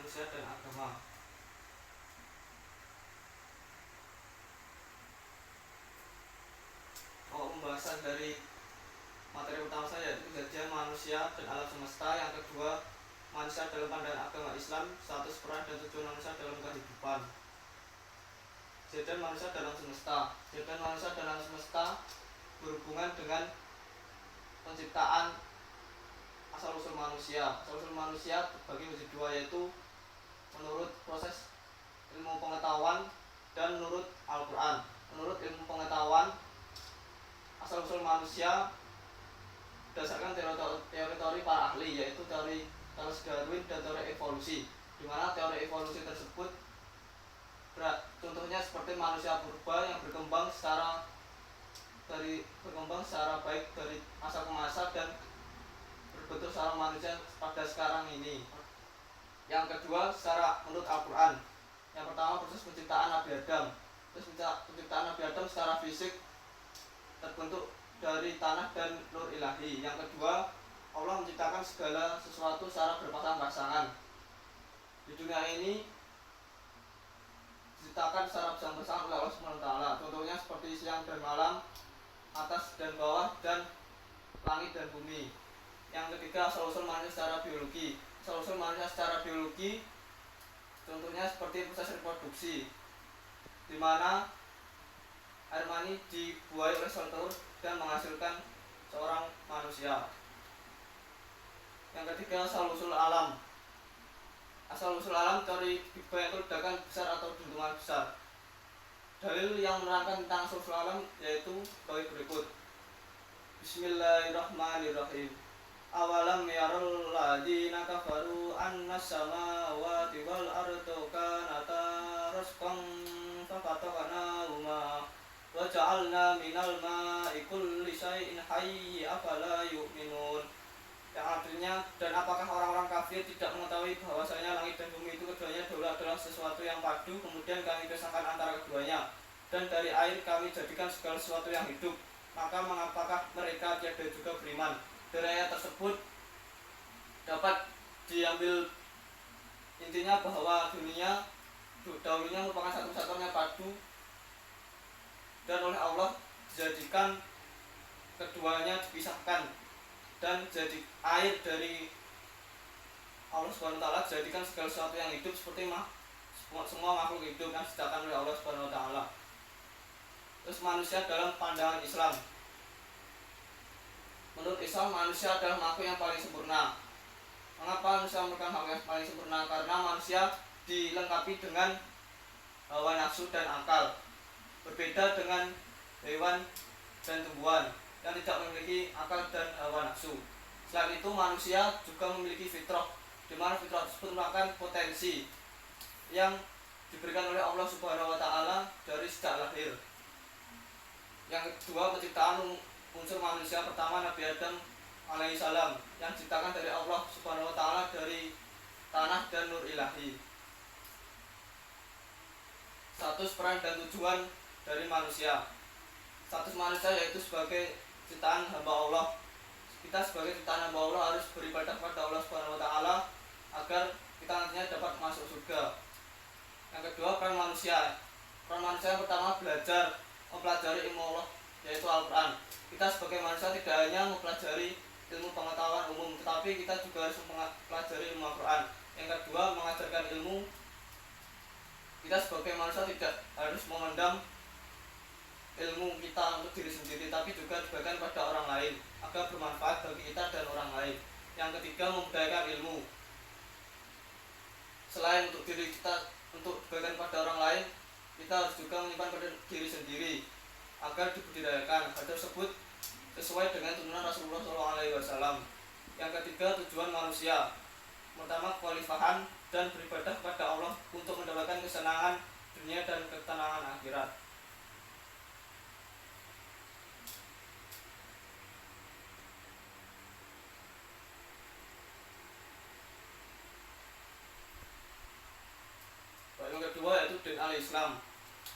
manusia dan agama. Pembahasan dari materi utama saya yaitu kejadian manusia dan alam semesta. Yang kedua, manusia dalam pandangan agama Islam, status peran dan tujuan manusia dalam kehidupan. Kejadian manusia dalam semesta. Kejadian manusia dalam semesta berhubungan dengan penciptaan asal-usul manusia. Asal-usul manusia terbagi menjadi dua, yaitu menurut proses ilmu pengetahuan dan menurut Al-Quran. Menurut ilmu pengetahuan, asal-usul manusia berdasarkan teori-teori para ahli, yaitu teori Charles Darwin dan teori evolusi, di mana teori evolusi tersebut contohnya seperti manusia purba yang berkembang secara baik dari masa ke masa dan berbentuk seorang manusia pada sekarang ini. Yang kedua, secara menurut Al-Quran. Yang pertama, proses penciptaan Nabi Adam. Terus penciptaan Nabi Adam secara fisik terbentuk dari tanah dan nur ilahi. Yang kedua, Allah menciptakan segala sesuatu secara berpasang-pasangan. Di dunia ini diciptakan secara bersama-sama oleh Allah SWT. Contohnya seperti siang dan malam, atas dan bawah, dan langit dan bumi. Yang ketiga, asal-usul manusia secara biologi. Asal-usul manusia secara biologi contohnya seperti proses reproduksi, di mana air mani dibuai oleh sel telur dan menghasilkan seorang manusia. Yang ketiga, asal-usul alam. Asal-usul alam teori Big Bang itu ledakan besar atau dentuman besar. Dalil yang menerangkan tentang asal-usul alam yaitu bagi berikut. Bismillahirrahmanirrahim. Awalam yarul ladina kafaru annas samawati wal ardu kanata rasqan fafataqnahuma wa ja'alna minal ma'i kulli syai'in hayy afala yu'minun. Yang artinya, dan apakah orang-orang kafir tidak mengetahui bahwasanya langit dan bumi itu keduanya adalah sesuatu yang padu, kemudian kami pisahkan antara keduanya, dan dari air kami jadikan segala sesuatu yang hidup, maka mengapakah mereka tiada juga beriman? Dari ayat tersebut dapat diambil intinya bahwa dunia dahulunya merupakan satu-satunya padu, dan oleh Allah dijadikan keduanya dipisahkan, dan jadi air dari Allah SWT dijadikan segala sesuatu yang hidup seperti semua makhluk hidup yang diciptakan oleh Allah SWT. Terus manusia dalam pandangan Islam. Menurut Islam, manusia adalah makhluk yang paling sempurna. Mengapa manusia merupakan makhluk yang paling sempurna? Karena manusia dilengkapi dengan hawa nafsu dan akal, berbeda dengan hewan dan tumbuhan yang tidak memiliki akal dan hawa nafsu. Selain itu, manusia juga memiliki fitrah, di mana fitrah tersebut merupakan potensi yang diberikan oleh Allah Subhanahu wa taala dari sejak lahir. Yang kedua, penciptaan unsur manusia. Pertama, Nabi Adam alaihissalam yang diciptakan dari Allah Subhanahu wa taala dari tanah dan nur ilahi. Status, peran dan tujuan dari manusia. Status manusia yaitu sebagai ciptaan hamba Allah. Kita sebagai ciptaan hamba Allah harus beribadah kepada Allah Subhanahu wa taala agar kita nantinya dapat masuk surga. Yang kedua, peran manusia. Peran manusia yang pertama, belajar, mempelajari ilmu Allah yaitu Al-Quran. Kita sebagai manusia tidak hanya mempelajari ilmu pengetahuan umum, tetapi kita juga harus mempelajari ilmu Al-Quran. Yang kedua, mengajarkan ilmu. Kita sebagai manusia tidak harus memendam ilmu kita untuk diri sendiri, tapi juga dibagikan pada orang lain agar bermanfaat bagi kita dan orang lain. Yang ketiga, membudayakan ilmu. Selain untuk diri kita, untuk dibagikan pada orang lain, kita harus juga menyimpan pada diri sendiri agar dibudidayakan. Hal tersebut sesuai dengan tuntunan Rasulullah SAW. Yang ketiga, tujuan manusia. Pertama, kekhalifahan dan beribadah kepada Allah untuk mendapatkan kesenangan dunia dan ketenangan akhirat. Yang kedua yaitu din al-Islam.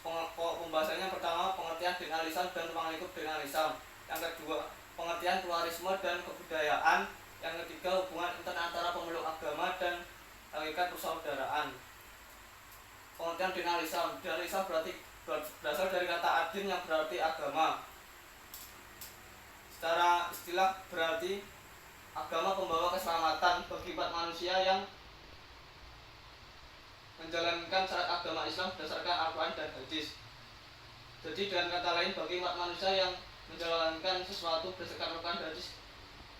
Pembahasannya pertama, pengertian din al-Islam dan ruang lingkup din al-Islam. Yang kedua, pengertian pluralisme dan kebudayaan. Yang ketiga, hubungan intern antara pemeluk agama dan hakikat persaudaraan. Pengertian din al-Islam. Al-Islam berasal dari kata adin yang berarti agama. Secara istilah berarti agama pembawa keselamatan bagi umat manusia yang menjalankan syariat agama Islam berdasarkan Al-Quran dan hadis. Jadi dengan kata lain, bagi umat manusia yang menjalankan sesuatu berdasarkan Al-Quran dan hadis,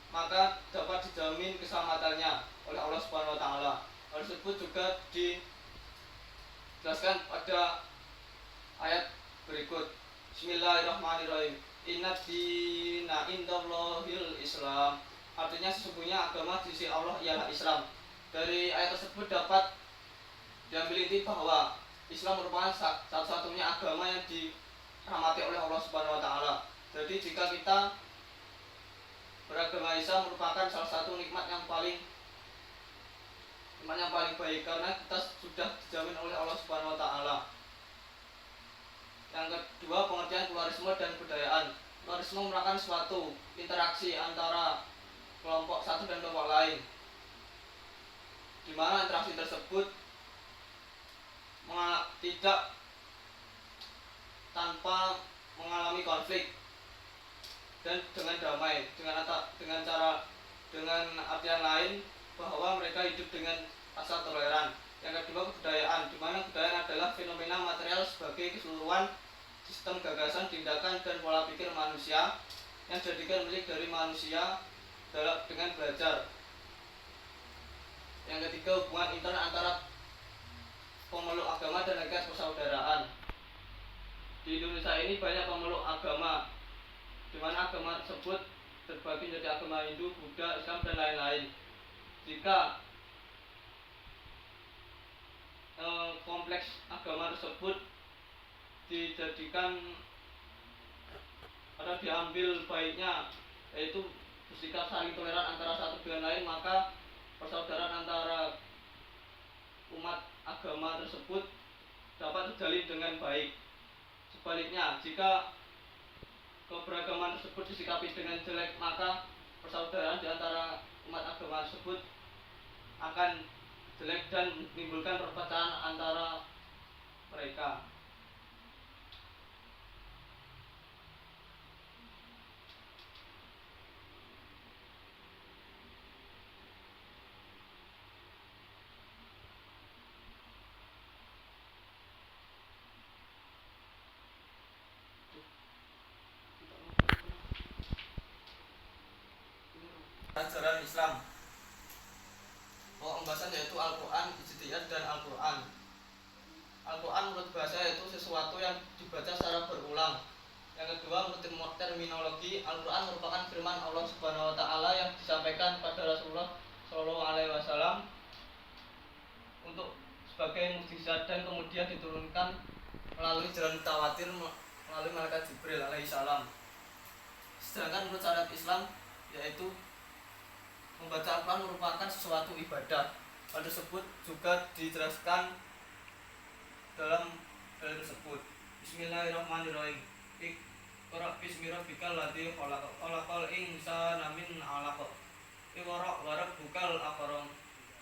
maka dapat dijamin keselamatannya oleh Allah Subhanahu wa taala. Hal tersebut juga dijelaskan pada ayat berikut. Bismillahirrahmanirrahim. Inna dina indallahil Islam. Artinya sesungguhnya agama di sisi Allah ialah Islam. Dari ayat tersebut dapat diambil inti bahwa Islam merupakan satu-satunya agama yang dirahmati oleh Allah Subhanahu wa taala. Jadi jika kita beragama Islam merupakan salah satu nikmat yang paling baik karena kita sudah dijamin oleh Allah Subhanahu wa taala. Yang kedua, pengertian pluralisme dan budayaan. Pluralisme merupakan suatu interaksi antara kelompok satu dan kelompok lain, di mana interaksi tersebut tidak tanpa mengalami konflik dan dengan damai, dengan artian lain bahwa mereka hidup dengan rasa toleran. Yang kedua, kebudayaan, di mana kebudayaan adalah fenomena material sebagai keseluruhan sistem gagasan, tindakan, dan pola pikir manusia yang dijadikan milik dari manusia dengan belajar. Yang ketiga, hubungan intern antara pemeluk agama dan hakikat persaudaraan. Di Indonesia ini banyak pemeluk agama, di mana agama tersebut terbagi menjadi agama Hindu, Buddha, Islam, dan lain-lain. Jika kompleks agama tersebut dijadikan atau diambil baiknya, yaitu bersikap saling toleran antara satu dengan lain, maka persaudaraan antara umat agama tersebut dapat terjalin dengan baik. Sebaliknya, jika keberagaman tersebut disikapi dengan jelek, maka persaudaraan di antara umat agama tersebut akan jelek dan menimbulkan perpecahan antara mereka. Ajaran Islam, pembahasan yaitu Al-Quran, Ijtihad, dan Al-Quran. Al-Quran menurut bahasa yaitu sesuatu yang dibaca secara berulang. Yang kedua, menurut terminologi, Al-Quran merupakan firman Allah Subhanahu wa taala yang disampaikan pada Rasulullah Shallallahu alaihi wasallam untuk sebagai mukjizat dan kemudian diturunkan melalui jalan tawatir melalui malaikat Jibril alaihissalam. Sedangkan menurut syariat Islam yaitu membaca Al-Quran merupakan sesuatu ibadah. Hal tersebut juga dijelaskan dalam hal tersebut. Bismillahirrahmanirrahim. Iqra bismi rabbikal ladzi khalaq, khalaqal insana min 'alaq. Iqra wa rabbukal akram,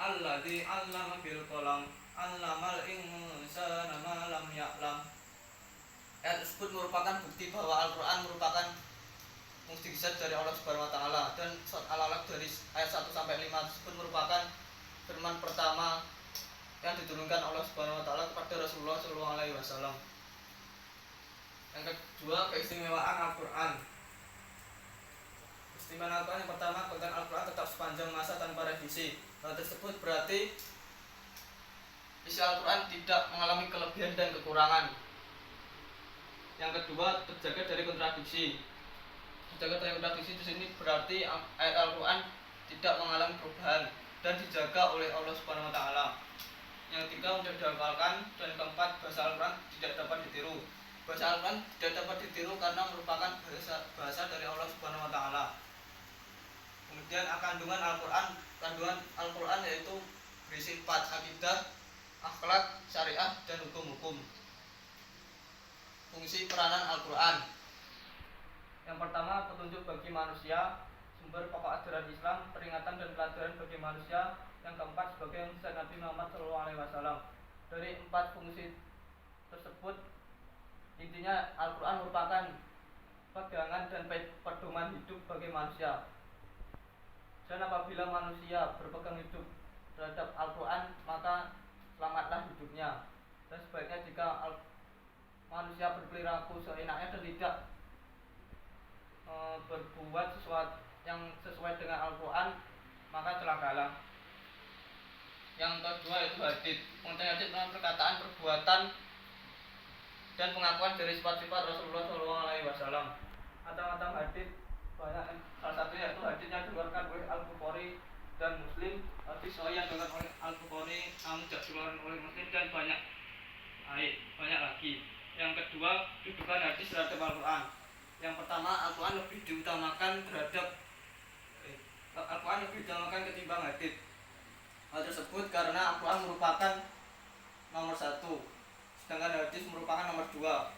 alladzi 'allama bil qalam, 'allamal insana ma lam ya'lam. Ayat tersebut merupakan bukti bahwa Al-Quran merupakan mukjizat dari Allah Subhanahu wa taala, dan surat Al-Alaq dari ayat 1 sampai 5 tersebut merupakan firman pertama yang diturunkan Allah Subhanahu wa taala kepada Rasulullah sallallahu alaihi wasallam. Yang kedua, keistimewaan Al-Quran. Keistimewaan Al-Quran yang pertama, bacaan Al-Quran tetap sepanjang masa tanpa revisi. Hal tersebut berarti isi Al-Quran tidak mengalami kelebihan dan kekurangan. Yang kedua, terjaga dari kontradiksi. Terjaga dari kontradiksi di sini berarti ayat Al-Quran tidak mengalami perubahan dan dijaga oleh Allah Subhanahu wa taala. Yang ketiga, untuk dihafalkan, dan keempat, bahasa Al-Quran tidak dapat ditiru. Bahasa Al-Quran tidak dapat ditiru karena merupakan bahasa dari Allah Subhanahu wa taala. Kemudian kandungan Al-Quran yaitu berisi 4: akidah, akhlak, syariah, dan hukum-hukum. Fungsi peranan Al-Quran. Yang pertama, petunjuk bagi manusia, sumber pokok ajaran Islam, peringatan dan pelajaran bagi manusia, Yang keempat sebagai mujizat Nabi Muhammad SAW. Dari 4 fungsi tersebut, intinya Al-Quran merupakan pegangan dan pedoman hidup bagi manusia. Dan apabila manusia berpegang hidup terhadap Al-Quran, maka selamatlah hidupnya. Dan sebaiknya jika manusia berperilaku seenaknya dan tidak berbuat sesuatu yang sesuai dengan Al-Quran, maka celakalah. Yang kedua yaitu hadits. Mengetahui hadits dengan perkataan, perbuatan, dan pengakuan dari sifat-sifat Rasulullah SAW. Macam-macam hadits banyak. Salah satunya yaitu hadits yang dikeluarkan oleh Al-Bukhari dan Muslim, hadits sahih yang dikeluarkan oleh Al-Bukhari namun tidak dikeluarkan oleh Muslim, dan banyak lagi. Yang kedua, kedudukan hadits terhadap Al-Quran. Yang pertama, Al-Quran lebih diutamakan ketimbang hadits. Hal tersebut karena Al-Quran merupakan nomor 1, sedangkan hadis merupakan nomor 2,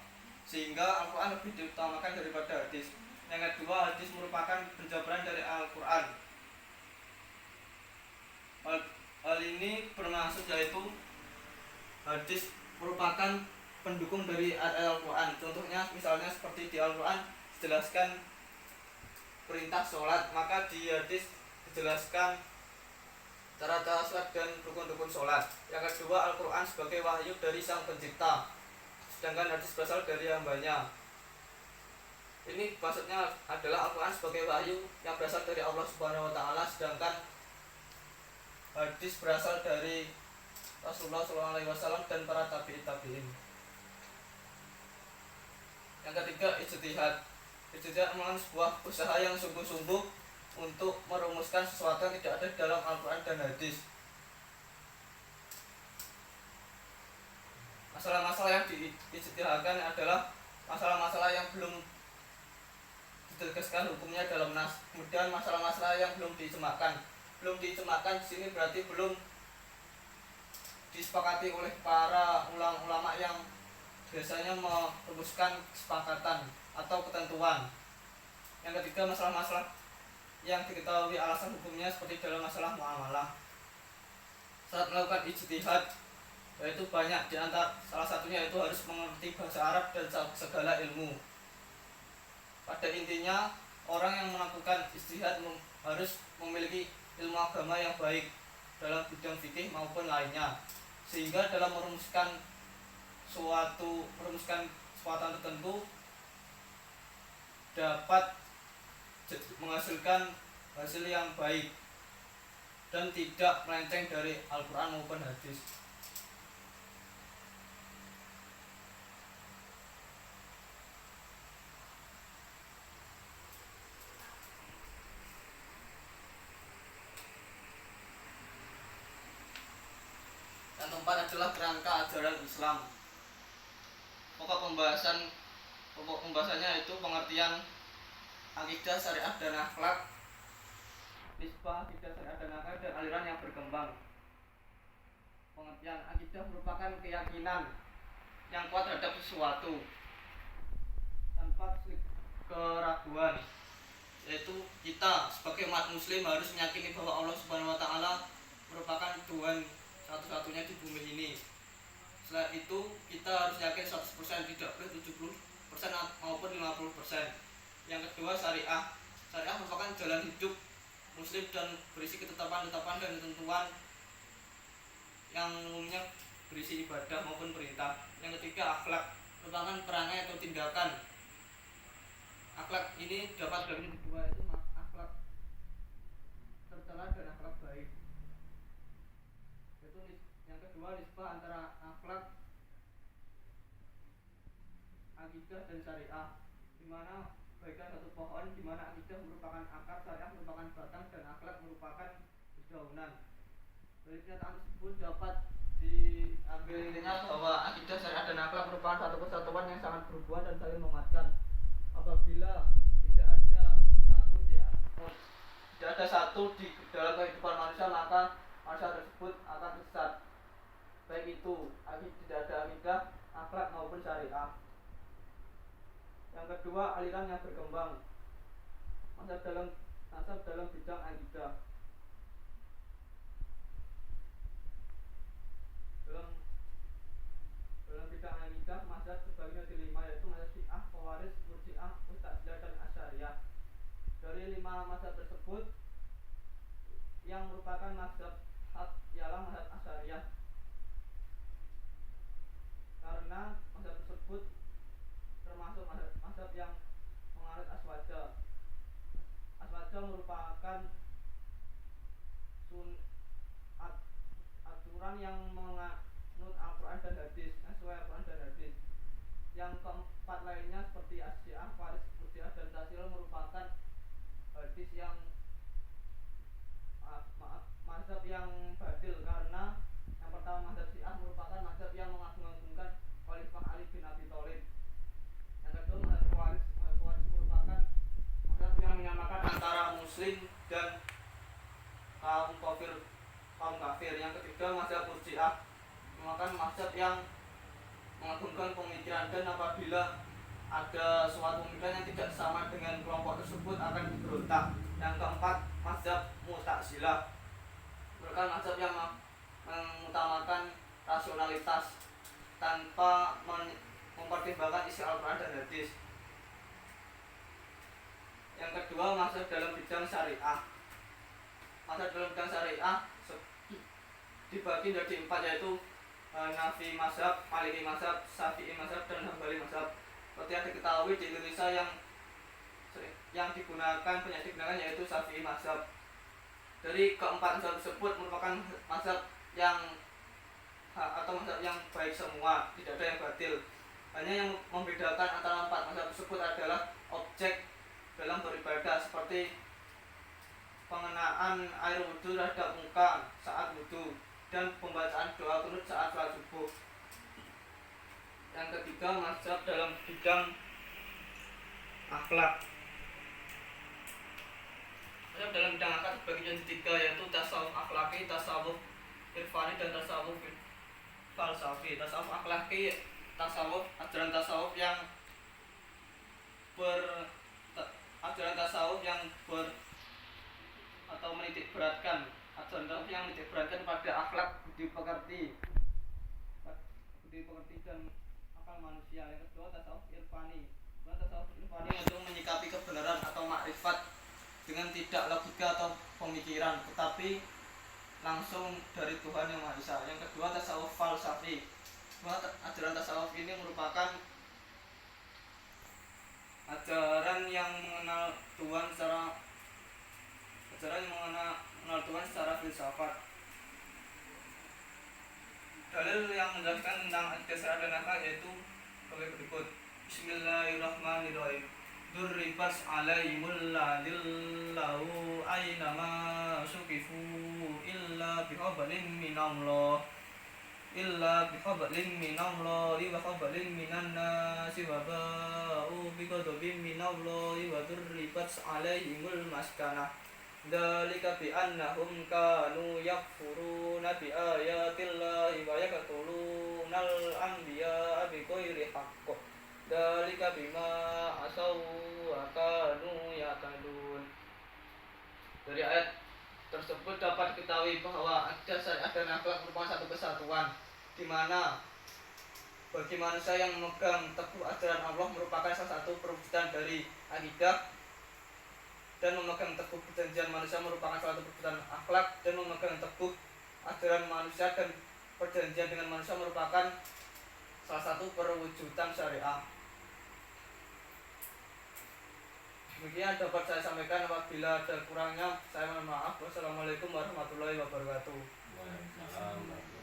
sehingga Al-Quran lebih diutamakan daripada hadis. Yang kedua, hadis merupakan penjabaran dari Al-Quran. Hal ini bermaksud yaitu hadis merupakan pendukung dari ayat Al-Quran. Contohnya misalnya seperti di Al-Quran dijelaskan perintah sholat, maka di hadis dijelaskan cara-cara sholat dan rukun-rukun sholat. Yang kedua, Al-Quran sebagai wahyu dari Sang Pencipta, sedangkan hadis berasal dari hambanya. Ini maksudnya adalah Al-Quran sebagai wahyu yang berasal dari Allah Subhanahu wa Ta'ala, sedangkan hadis berasal dari Rasulullah SAW dan para tabi'in. Yang ketiga, ijtihad. Ijtihad merupakan sebuah usaha yang sungguh-sungguh untuk merumuskan sesuatu yang tidak ada dalam Al-Quran dan hadis. Masalah-masalah yang diijtihadkan adalah masalah-masalah yang belum ditegaskan hukumnya dalam nas. Kemudian masalah-masalah yang belum diijma'kan. Belum diijma'kan di sini berarti belum disepakati oleh para ulama yang biasanya merumuskan kesepakatan atau ketentuan. Yang ketiga, masalah-masalah yang diketahui alasan hukumnya seperti dalam masalah muamalah. Saat melakukan ijtihad, yaitu banyak di antara salah satunya yaitu harus mengerti bahasa Arab dan segala ilmu. Pada intinya, orang yang melakukan ijtihad harus memiliki ilmu agama yang baik dalam bidang fikih maupun lainnya, sehingga dalam merumuskan sesuatu tertentu dapat menghasilkan hasil yang baik dan tidak melenceng dari Al-Quran maupun hadis. Yang keempat adalah kerangka ajaran Islam. Pokok pembahasannya itu pengertian akidah, syariah dan akhlak, nisbah akidah, syariah dan akhlak, dan aliran yang berkembang. Pengertian akidah merupakan keyakinan yang kuat terhadap sesuatu tanpa keraguan, yaitu kita sebagai umat muslim harus meyakini bahwa Allah Subhanahu wa Ta'ala merupakan Tuhan satu-satunya di bumi ini. Setelah itu kita harus yakin 100%, tidak boleh 70% maupun 50%. Yang kedua, syariah. Syariah merupakan jalan hidup muslim dan berisi ketetapan-ketetapan dan ketentuan yang umumnya berisi ibadah maupun perintah. Yang ketiga, akhlak. Merupakan perangai atau tindakan. Akhlak ini dapat dibagi dua, yaitu akhlak tercela dan akhlak baik. Yaitu yang kedua, nisbah antara akhlak, akidah dan syariah, di mana bagian satu pohon, di mana akidah merupakan akar, syariah merupakan batang, dan akhlak merupakan dedaunan. Dari pernyataan tersebut dapat diambil intinya bahwa akidah, syariah dan akhlak merupakan satu kesatuan yang sangat berhubungan dan saling menguatkan. Apabila tidak ada satu di dalam kehidupan manusia, maka manusia tersebut akan sesat. Baik itu tidak ada akidah, akhlak maupun syariah. Yang kedua, aliran yang berkembang. Masuk dalam bidang akidah. dalam bidang akidah mazhab terbagi menjadi 5, yaitu mazhab Syiah, Khawarij, Murji'ah, Mu'tazilah dan Asy'ariyah. Dari 5 mazhab tersebut yang merupakan mazhab hak ialah mazhab Asy'ariyah, karena mazhab tersebut termasuk mazhab yang menganut aswaja. Aswaja merupakan aturan yang menganut Al-Quran dan hadis, sesuai Al-Quran dan hadis. Yang keempat lainnya seperti Syiah, Khawarij, Murji'ah dan Mu'tazilah merupakan hadis yang mazhab yang badil, karena yang pertama mazhab Syiah merupakan mazhab yang mengagung-agungkan Khalifah Ali bin Abi Thalib. Yang kedua mazhab Khawarij merupakan mazhab yang menyamakan antara muslim dan kaum kafir. Yang ketiga mazhab Murji'ah merupakan mazhab yang mengagungkan pemikiran, dan apabila ada suatu pemikiran yang tidak sama dengan kelompok tersebut akan diberontak. Yang keempat mazhab Mu'tazilah merupakan mazhab yang mengutamakan rasionalitas tanpa mempertimbangkan isi Al-Quran dan hadis. Yang kedua mazhab dalam bidang syariah. Mazhab dalam bidang syariah dibagi menjadi 4, yaitu Hanafi mazhab, Maliki mazhab, Syafi'i mazhab, dan Hambali mazhab. Seperti yang diketahui di Indonesia yang digunakan yaitu Syafi'i mazhab. Dari keempat mazhab tersebut merupakan mazhab yang baik semua, tidak ada yang batil. Hanya yang membedakan antara 4 mazhab tersebut adalah objek dalam beribadah, seperti pengenaan air wudhu terhadap muka saat wudhu dan pembacaan doa kunut saat salat subuh. Yang ketiga mazhab dalam bidang akhlak. Mazhab dalam bidang akhlak terbagi menjadi 3, yaitu tasawuf akhlaki, tasawuf irfani, dan tasawuf falsafi. Tasawuf akhlaki, ajaran tasawuf yang atau menitik beratkan pada akhlak, budi pekerti dan akal manusia. Yang kedua tasawuf irfani. Tasawuf irfani itu menyikapi kebenaran atau makrifat dengan tidak logika atau pemikiran, tetapi langsung dari Tuhan Yang Maha Esa. Yang kedua tasawuf falsafi. Ajaran tasawuf ini merupakan ajaran yang mengenal Tuhan secara filsafat. Dalil yang menjelaskan tentang akidah dan akhlak yaitu sebagai berikut. Bismillahirrahmanirrahim. Durribat alaihimul ladillahu aynama sukifu illa bihablin minallah wa hablin minan nasi wa ba'u bighadabin minallahi wa durribat alaihimul maskanah. Dzalika bi annahum kanu yakfuruna bi ayatillahi wa yaqtulunal anbiya'a bighairi haqq. Dzalika bima asaw wa kanu ya'tadun. Dari ayat tersebut dapat diketahui bahwa akidah syariah dan akhlak merupakan satu kesatuan, di mana bagi manusia yang memegang teguh ajaran Allah merupakan salah satu perwujudan dari akidah, dan memegang teguh perjanjian manusia merupakan salah satu perwujudan akhlak, dan memegang teguh ajaran manusia dan perjanjian dengan manusia merupakan salah satu perwujudan syariah. Demikian dapat saya sampaikan. Apabila ada kurangnya saya mohon maaf. Wassalamualaikum warahmatullahi wabarakatuh. Waalaikumsalam.